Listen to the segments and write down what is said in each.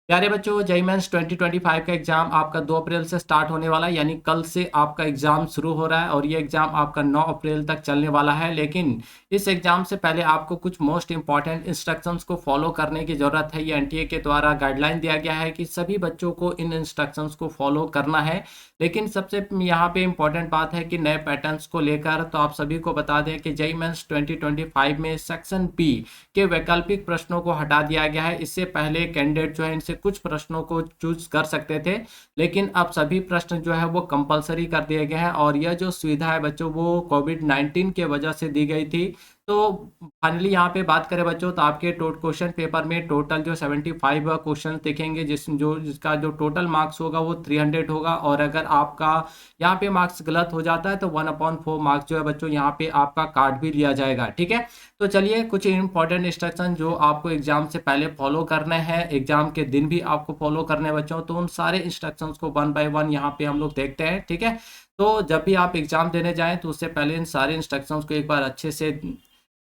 प्यारे बच्चों, JEE Mains 2025 का एग्जाम आपका 2 अप्रैल से स्टार्ट होने वाला है, यानी कल से आपका एग्जाम शुरू हो रहा है और ये एग्जाम आपका 9 अप्रैल तक चलने वाला है। लेकिन इस एग्जाम से पहले आपको कुछ मोस्ट इंपॉर्टेंट इंस्ट्रक्शंस को फॉलो करने की ज़रूरत है। ये एनटीए के द्वारा गाइडलाइन दिया गया है कि सभी बच्चों को इन इंस्ट्रक्शंस को फॉलो करना है। लेकिन सबसे यहाँ पे इंपॉर्टेंट बात है कि नए पैटर्न्स को लेकर तो आप सभी को बता दें कि जेईई मेंस 2025 में सेक्शन बी के वैकल्पिक प्रश्नों को हटा दिया गया है। इससे पहले कैंडिडेट जो है इनसे कुछ प्रश्नों को चूज कर सकते थे, लेकिन अब सभी प्रश्न जो है वो कंपलसरी कर दिए गए हैं। और यह जो सुविधा है बच्चों, वो कोविड-19 के वजह से दी गई थी। तो फाइनली यहाँ पे बात करें बच्चों, तो आपके क्वेश्चन पेपर में टोटल जो 75 क्वेश्चन दिखेंगे, जिसका जो टोटल मार्क्स होगा वो 300 होगा। और अगर आपका यहाँ पे मार्क्स गलत हो जाता है तो 1/4 मार्क्स जो है बच्चों यहाँ पे आपका काट भी लिया जाएगा। ठीक है, तो चलिए कुछ इंपॉर्टेंट इंस्ट्रक्शन जो आपको एग्जाम से पहले फॉलो करने हैं, एग्जाम के दिन भी आपको फॉलो करने हैं बच्चों, तो उन सारे इंस्ट्रक्शंस को 1 बाय 1 यहाँ पे हम लोग देखते हैं। ठीक है, तो जब भी आप एग्जाम देने जाएं तो उससे पहले इन सारे इंस्ट्रक्शंस को एक बार अच्छे से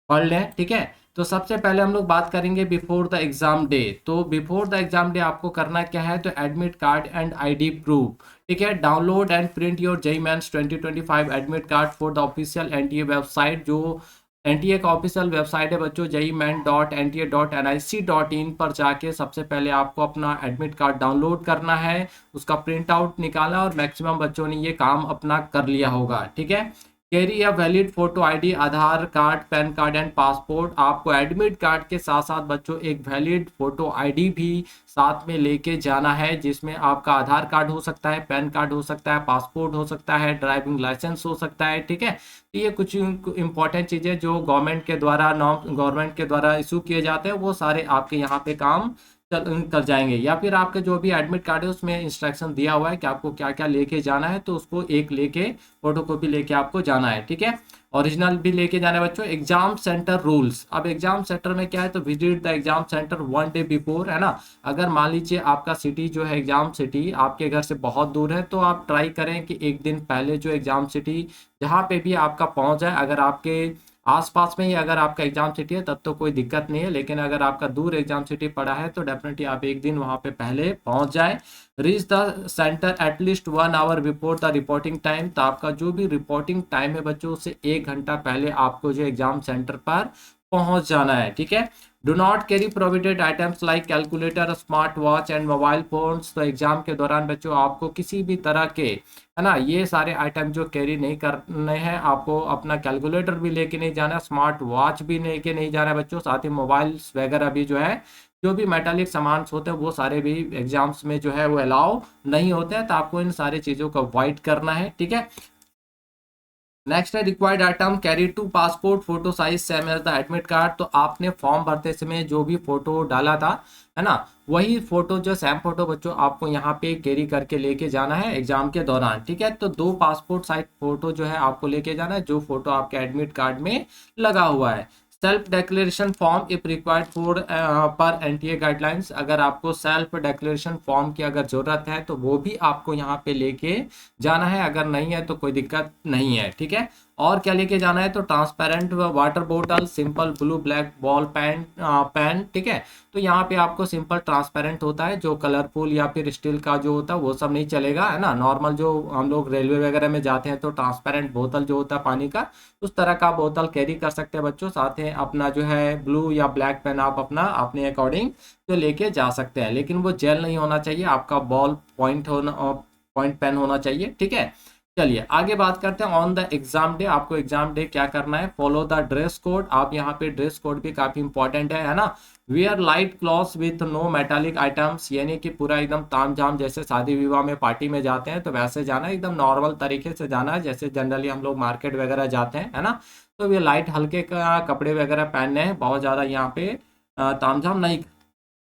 पढ़ लें। ठीक है, तो सबसे पहले हम लोग बात करेंगे बिफोर द एग्जाम डे। तो बिफोर द एग्जाम डे आपको करना क्या है, तो admit card and ID proof. ठीक है, download and print your JEE Mains 2025 admit card for the official NTA website. जो एनटीए का ऑफिशियल वेबसाइट है बच्चों, jeimen.nta.nic.in पर जाके सबसे पहले आपको अपना एडमिट कार्ड डाउनलोड करना है, उसका प्रिंट आउट निकालना, और मैक्सिमम बच्चों ने ये काम अपना कर लिया होगा। ठीक है, carry a valid photo ID, Aadhaar card, pan card and passport. आपको एडमिट कार्ड के साथ साथ बच्चों एक वैलिड फोटो आईडी भी साथ में लेके जाना है, जिसमें आपका आधार कार्ड हो सकता है, पैन कार्ड हो सकता है, पासपोर्ट हो सकता है, ड्राइविंग लाइसेंस हो सकता है। ठीक है, तो ये कुछ इंपॉर्टेंट चीज़ें जो गवर्नमेंट के द्वारा इशू किए जाते हैं, वो सारे आपके यहाँ पे काम कर जाएंगे। या फिर आपके जो भी एडमिट कार्ड है उसमें इंस्ट्रक्शन दिया हुआ है कि आपको क्या क्या लेके जाना है, तो उसको एक लेके फोटोकॉपी लेके आपको जाना है। ठीक है, ओरिजिनल भी लेके जाना है बच्चों। एग्जाम सेंटर रूल्स, अब एग्जाम सेंटर में क्या है, तो visit the exam centre 1 day before, है ना। अगर मान लीजिए आपका सिटी जो है, एग्जाम सिटी आपके घर से बहुत दूर है, तो आप ट्राई करें कि एक दिन पहले जो एग्जाम सिटी जहाँ पे भी आपका पहुंच जाए। अगर आपके आसपास में ही अगर आपका एग्जाम सिटी है तब तो कोई दिक्कत नहीं है, लेकिन अगर आपका दूर एग्जाम सिटी पड़ा है तो डेफिनेटली आप एक दिन वहां पे पहले पहुंच जाए। Reach the centre at least 1 hour before the reporting time. तो आपका जो भी रिपोर्टिंग टाइम है बच्चों, उससे 1 घंटा पहले आपको जो एग्जाम सेंटर पर पहुंच जाना है। ठीक है, do not carry prohibited items like calculator, smart watch and mobile phones. तो एग्जाम के दौरान बच्चों आपको किसी भी तरह के, है ना, ये सारे आइटम जो कैरी नहीं करने हैं। आपको अपना कैलकुलेटर भी लेके नहीं जाना, स्मार्ट वॉच भी लेके नहीं जाना है बच्चों, साथ ही मोबाइल्स वगैरह भी जो है, जो भी मेटालिक सामान होते हैं वो सारे भी एग्जाम्स में जो है वो अलाउ नहीं होते हैं। तो आपको इन सारी चीज़ों को अवॉइड करना है। ठीक है, नेक्स्ट है required item carry to passport photo size same as the admit card. तो आपने फॉर्म भरते समय जो भी फोटो डाला था, है ना, वही फोटो, जो सेम फोटो बच्चों आपको यहाँ पे कैरी करके लेके जाना है एग्जाम के दौरान। ठीक है, तो 2 पासपोर्ट साइज फोटो जो है आपको लेके जाना है, जो फोटो आपके एडमिट कार्ड में लगा हुआ है। Self declaration form if required for पर एनटीए गाइडलाइंस। अगर आपको सेल्फ डिक्लेरेशन फॉर्म की अगर जरूरत है तो वो भी आपको यहाँ पे लेके जाना है, अगर नहीं है तो कोई दिक्कत नहीं है। ठीक है, और क्या लेके जाना है, तो ट्रांसपेरेंट वाटर बोतल, simple blue black ball pen. ठीक है, तो यहाँ पे आपको सिंपल ट्रांसपेरेंट होता है, जो कलरफुल या फिर स्टील का जो होता है वो सब नहीं चलेगा, है ना। नॉर्मल जो हम लोग रेलवे वगैरह में जाते हैं तो ट्रांसपेरेंट बोतल जो होता है पानी का, उस तरह का बोतल कैरी कर सकते हैं बच्चों। साथ ही अपना जो है ब्लू या ब्लैक पेन आप अपना अपने अकॉर्डिंग जो लेके जा सकते हैं, लेकिन वो जेल नहीं होना चाहिए, आपका बॉल पॉइंट पेन होना चाहिए। ठीक है, चलिए आगे बात करते हैं ऑन द एग्जाम डे। आपको एग्जाम डे क्या करना है, फॉलो द ड्रेस कोड। आप यहाँ पे ड्रेस कोड भी काफी इंपॉर्टेंट है ना। Wear light clothes with no metallic items, यानी कि पूरा एकदम तामझाम, जैसे शादी विवाह में पार्टी में जाते हैं तो वैसे जाना है, एकदम नॉर्मल तरीके से जाना है, जैसे जनरली हम लोग मार्केट वगैरह जाते हैं, है ना। तो ये लाइट हल्के कपड़े वगैरह पहनने हैं, बहुत ज्यादा यहाँ पे तामझाम नहीं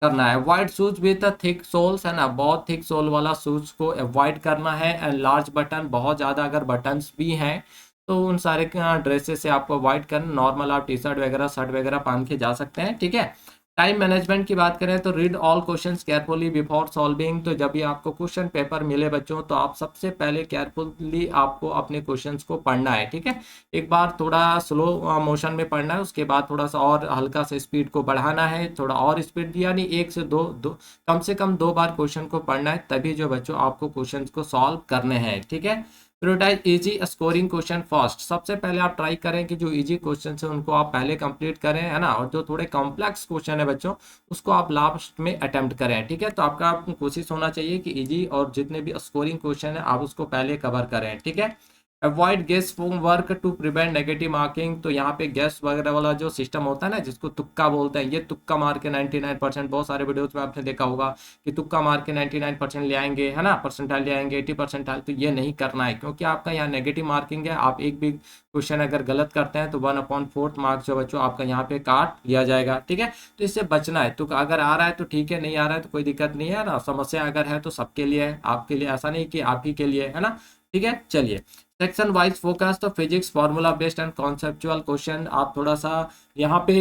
करना है। White shoes with thick soles, है ना, बहुत थिक सोल वाला शूज को अवॉइड करना है। एंड लार्ज बटन, बहुत ज़्यादा अगर बटन्स भी हैं तो उन सारे ड्रेसेस से आपको अवॉइड करना। नॉर्मल आप टी शर्ट वगैरह शर्ट वगैरह पहन के जा सकते हैं। ठीक है, टाइम मैनेजमेंट की बात करें तो read all questions carefully before solving. तो जब भी आपको क्वेश्चन पेपर मिले बच्चों तो आप सबसे पहले केयरफुली आपको अपने क्वेश्चंस को पढ़ना है, ठीक है। एक बार थोड़ा स्लो मोशन में पढ़ना है, उसके बाद थोड़ा सा और हल्का सा स्पीड को बढ़ाना है, थोड़ा और स्पीड यानी एक से दो कम से कम 2 बार क्वेश्चन को पढ़ना है, तभी जो बच्चों आपको क्वेश्चन को सॉल्व करने हैं, ठीक है। Prioritise easy scoring question first. सबसे पहले आप ट्राई करें कि जो इजी क्वेश्चन है उनको आप पहले कंप्लीट करें, है ना, और जो थोड़े कॉम्प्लेक्स क्वेश्चन है बच्चों उसको आप लास्ट में अटेम्प्ट करें, ठीक है। तो आपका कोशिश होना चाहिए कि इजी और जितने भी स्कोरिंग क्वेश्चन है आप उसको पहले कवर करें, ठीक है। Avoid guess work to prevent negative marking. तो यहाँ पे गेस वगैरह वाला जो सिस्टम होता है ना, जिसको तुक्का बोलते हैं, ये तुक्का मार के 99%, बहुत सारे वीडियोस में आपने देखा होगा कि तुक्का मार के 99% ले आएंगे, है ना, परसेंटाइल ले आएंगे 80%। तो ये नहीं करना है, क्योंकि आपका यहाँ नेगेटिव मार्किंग है। आप एक भी क्वेश्चन अगर गलत करते हैं तो 1/4 मार्क्स जो बच्चों आपका यहाँ पे काट लिया जाएगा, ठीक है। तो इससे बचना है। तुक्का अगर आ रहा है तो ठीक है, नहीं आ रहा है तो कोई दिक्कत नहीं है ना। समस्या अगर है तो सबके लिए है, आपके लिए ऐसा नहीं कि आप ही के लिए, है ना, ठीक है। चलिए, सेक्शन वाइज फोकस। तो physics formula based and conceptual question आप थोड़ा सा यहाँ पे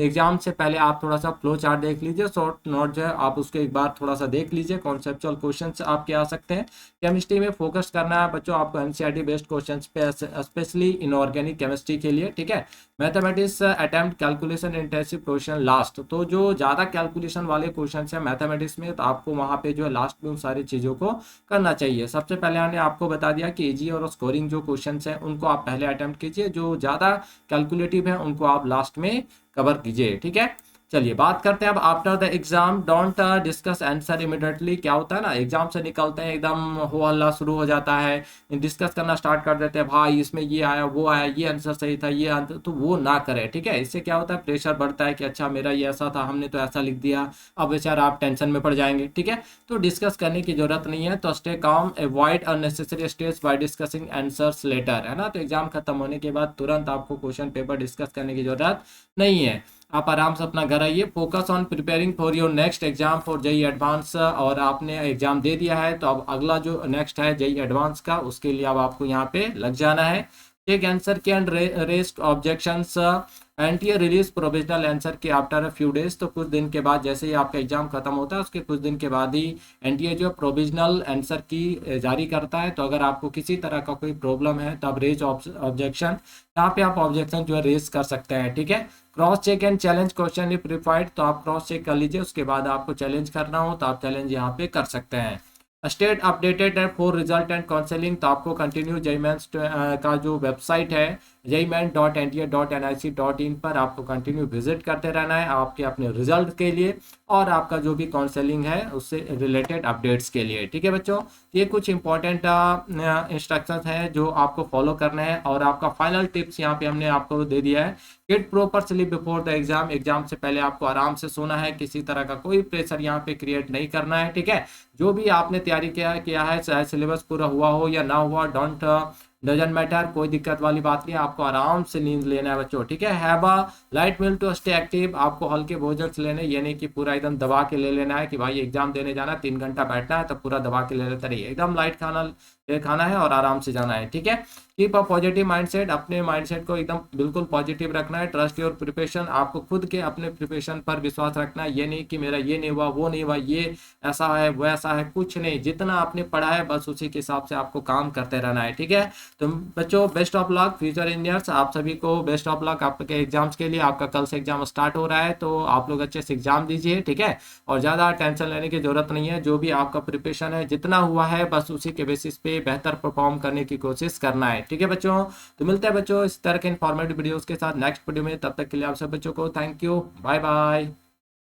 एग्जाम से पहले आप थोड़ा सा फ्लो चार्ट देख लीजिए, शॉर्ट नोट जो है आप उसको एक बार थोड़ा सा देख लीजिए। कॉन्सेप्चुअल क्वेश्चन आपके आ सकते हैं। केमिस्ट्री में फोकस करना है बच्चों आपको एनसीईआरटी बेस्ड क्वेश्चन पे, स्पेशली इनऑर्गेनिक केमिस्ट्री के लिए, ठीक है। Mathematics attempt calculation intensive question last. तो जो ज़्यादा कैलकुलेशन वाले क्वेश्चन है मैथमेटिक्स में, तो आपको वहाँ पे जो है लास्ट में उन सारी चीज़ों को करना चाहिए। सबसे पहले मैंने आपको बता दिया कि इजी और स्कोरिंग जो क्वेश्चन है उनको आप पहले अटेम्प्ट कीजिए, जो ज़्यादा कैलकुलेटिव है उनको आप लास्ट में कवर कीजिए, ठीक है। चलिए बात करते हैं अब after the exam don't discuss answer immediately. क्या होता है ना, एग्जाम से निकलते हैं एकदम हो हल्ला शुरू हो जाता है, डिस्कस करना स्टार्ट कर देते हैं, भाई इसमें ये आया वो आया, ये आंसर सही था, ये आंसर, तो वो ना करें, ठीक है। इससे क्या होता है, प्रेशर बढ़ता है कि अच्छा मेरा ये ऐसा था, हमने तो ऐसा लिख दिया, अब बेचारा आप टेंशन में पड़ जाएंगे, ठीक है। तो डिस्कस करने की जरूरत नहीं है। तो stay calm, avoid unnecessary stress by discussing answers later, है ना। तो एग्जाम खत्म होने के बाद तुरंत आपको क्वेश्चन पेपर डिस्कस करने की जरूरत नहीं है। आप आराम से अपना घर आइए, focus on preparing for your next exam for JEE advance. और आपने एग्जाम दे दिया है तो अब अगला जो नेक्स्ट है जेई एडवांस का, उसके लिए अब आपको यहाँ पे लग जाना है। टेक आंसर की and rest objections. NTA release provisional answer के आफ्टर अ फ्यू डेज। तो कुछ दिन के बाद, जैसे ही आपका एग्जाम खत्म होता है उसके कुछ दिन के बाद ही एनटीए जो प्रोविजनल आंसर की जारी करता है। तो अगर आपको किसी तरह का कोई प्रॉब्लम है तो आप रेज ऑब्जेक्शन, यहाँ पे आप ऑब्जेक्शन जो है रेज कर सकते हैं, ठीक है। Cross check and challenge question if required. तो आप क्रॉस चेक कर लीजिए, उसके बाद आपको चैलेंज करना हो तो आप चैलेंज यहाँ पे कर सकते हैं। State updated for result and counselling. तो आपको कंटिन्यू जेईई मेंस का जो वेबसाइट है jeimen.nta.nic.in पर आपको कंटिन्यू विजिट करते रहना है, आपके अपने रिजल्ट के लिए और आपका जो भी काउंसलिंग है उससे रिलेटेड अपडेट्स के लिए, ठीक है बच्चों। ये कुछ इंपॉर्टेंट इंस्ट्रक्शंस हैं जो आपको फॉलो करने हैं। और आपका फाइनल टिप्स यहाँ पे हमने आपको दे दिया है। Get proper sleep before the exam. Exam से पहले आपको आराम से सोना है, किसी तरह का कोई प्रेशर यहाँ पे क्रिएट नहीं करना है, ठीक है। जो भी आपने तैयारी किया है, चाहे सिलेबस पूरा हुआ हो या ना हुआ, डजंट मैटर, कोई दिक्कत वाली बात नहीं है। आपको आराम से नींद लेना है बच्चों, ठीक है। Have a light meal to stay active. आपको हल्के भोजन से लेने, ये नहीं कि पूरा एकदम दबा के ले लेना है कि भाई एग्जाम देने जाना 3 घंटा बैठना है तो पूरा दबा के ले लेते रहिए। एकदम लाइट खाना है और आराम से जाना है, ठीक है। Keep a positive mindset. अपने माइंडसेट को एकदम बिल्कुल पॉजिटिव रखना है। Trust your preparation. आपको खुद के अपने प्रिपरेशन पर विश्वास रखना है। ये नहीं कि मेरा ये नहीं हुआ, वो नहीं हुआ, ये ऐसा है वो ऐसा है, कुछ नहीं। जितना आपने पढ़ा है बस उसी के हिसाब से आपको काम करते रहना है, ठीक है। तो बच्चों best of luck future engineers, आप सभी को बेस्ट ऑफ लक आपके एग्जाम्स के लिए। आपका कल से एग्जाम स्टार्ट हो रहा है तो आप लोग अच्छे से एग्जाम दीजिए, ठीक है। और ज़्यादा टेंशन लेने की जरूरत नहीं है। जो भी आपका प्रिपरेशन है जितना हुआ है बस उसी के बेसिस पे बेहतर परफॉर्म करने की कोशिश करना है, ठीक है बच्चों। तो मिलते हैं बच्चों इस तरह के इन्फॉर्मेटिव वीडियोस के साथ नेक्स्ट वीडियो में। तब तक के लिए आप सब बच्चों को थैंक यू, बाय बाय।